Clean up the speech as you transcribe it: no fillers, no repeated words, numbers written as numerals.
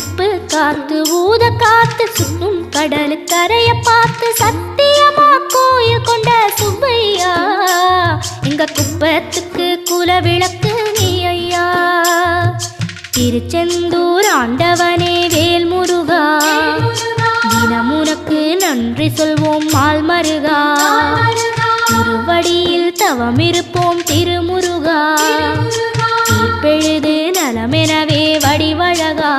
உப்பு காத்து ஊத காத்து சுற்றும் கடலுக்கரைய பார்த்து சத்தியமா கோயில் கொண்ட சுப்பையா எங்க குப்பத்துக்கு குலவிளக்கு நீ ஐயா. திருச்செந்தூர் ஆண்டவனே வேல் முருகா தினமுனக்கு நன்றி சொல்வோம் மால் மருகா. திருவடியில் தவமிருப்போம் திருமுருகா தீர்ப்பெழுது நலமெனவே வடிவழகா.